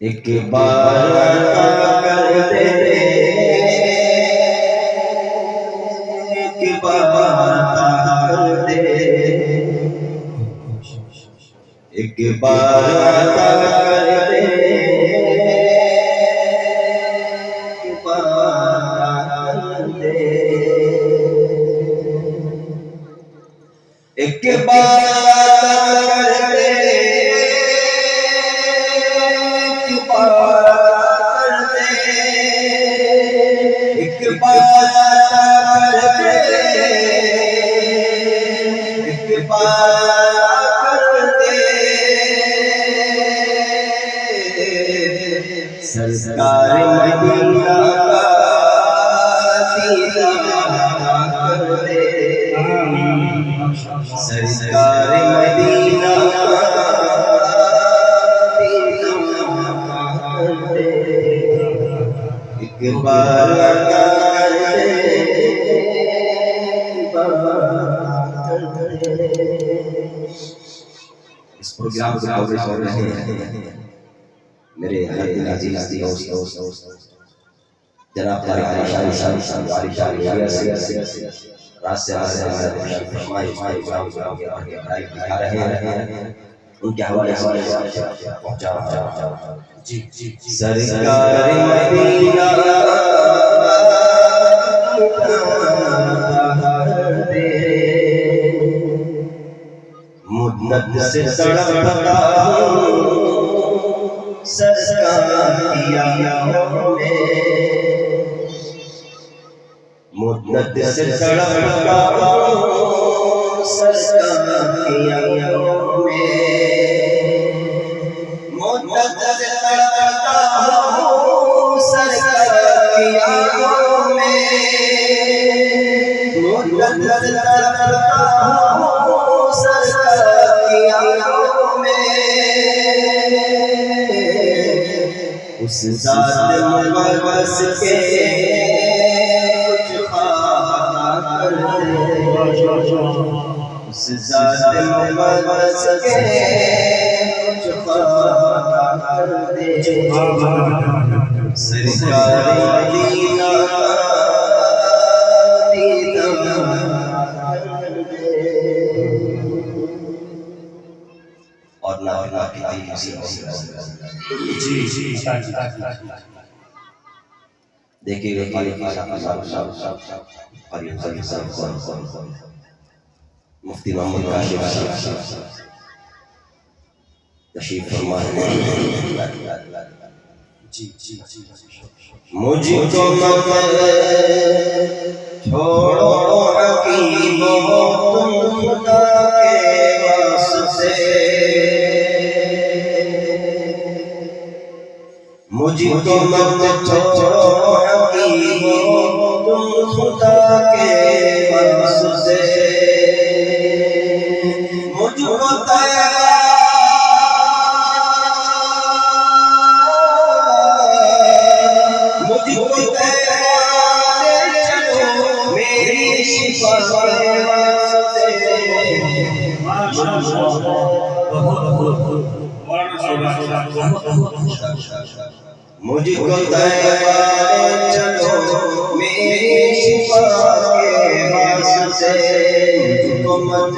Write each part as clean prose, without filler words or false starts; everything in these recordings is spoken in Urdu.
ایک بار کر دے، ایک بار کر دے، ایک بار کر دے، ایک بار کر دے، ایک بار کر دے، ایک بار کر دے، ایک بار کر دے، سرکار مدینہ کا دیدار کر دے، سرکار مدینہ کا دیدار کر دے، ایک بار کر دے، ایک بار کر دے۔ اس پروگرام کو کوریج کر رہے ہیں میرے ہر دل عزیز دوست جناب طارق علی رات سے فرمائے دکھا رہے ہیں، ان کے حوالے سے پہنچا سرکار مدینہ مدت سے تڑپتا ہوں سرکار کی آنکھوں میں، مدت سے تڑپتا ہوں سرکار کی آنکھوں میں، مدت سے تڑپتا ہوں سرکار کی آنکھوں میں، مدت سے تڑپتا ہوں سرکار کی آنکھوں میں، اس ذات مقدس کے کچھ خواہ کر دے، اس ذات مقدس کے کچھ خواہ کر دے، سرکار مدینہ اور نہ دیکھیے مفتی محمد کاشف صاحب تشریف فرما مجھ کو مت چھوڑو حکیموں تم خدا کے واسطے، مجھ کو مت چھوڑو حکیموں تم خدا کے واسطے، مجھ کو مجھ کو طیبہ چلو میری شفا کے واسطے، مجھ کو مت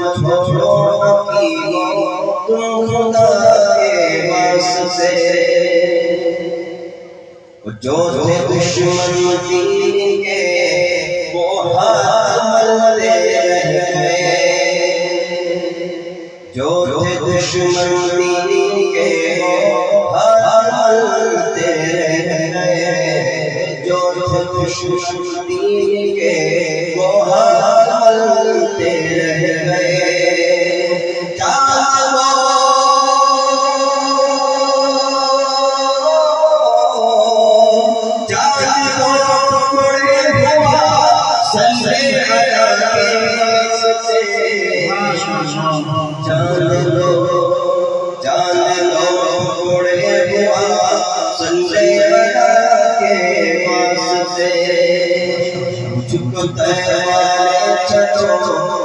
چھوڑو حکیموں تم خدا کے واسطے، جو تھے دشمن دین کے وہ ہاتھ ملتے رہ گئے، جو تھے دشمن دین کے وہ ہاتھ ملتے رہ گئے، جو تھے دشمن دین کے وہ ہاتھ ملتے رہ گئے،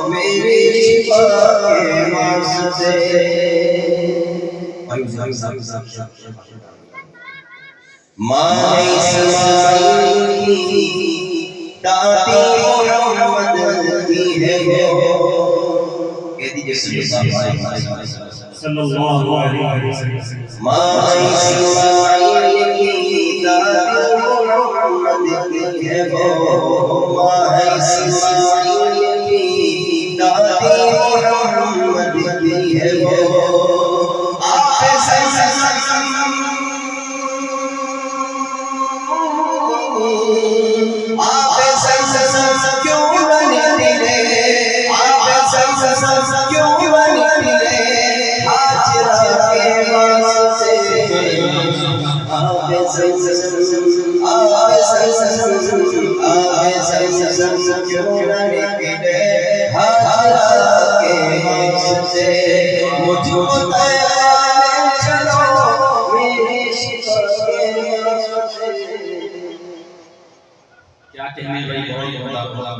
میری شفا کے واسطے ماں اسماعیل کی دادی محمد کی ہے وہ، کہہ دیجئے صلی اللہ علیہ وسلم۔ ماں اسماعیل کی دادی محمد کی ہے وہ، ماں اسماعیل کی دادی محمد کی ہے وہ، آپ کیوں بنتے رہے، آپ کیوں بنتے رہے، ہاجرہ کے واسطے، آپ کیوں بنتے رہے، ہاجرہ کے واسطے، مجھ کو تیار چلو میری شفا کے واسطے۔ کیا کہنے بھائی، بہت بڑا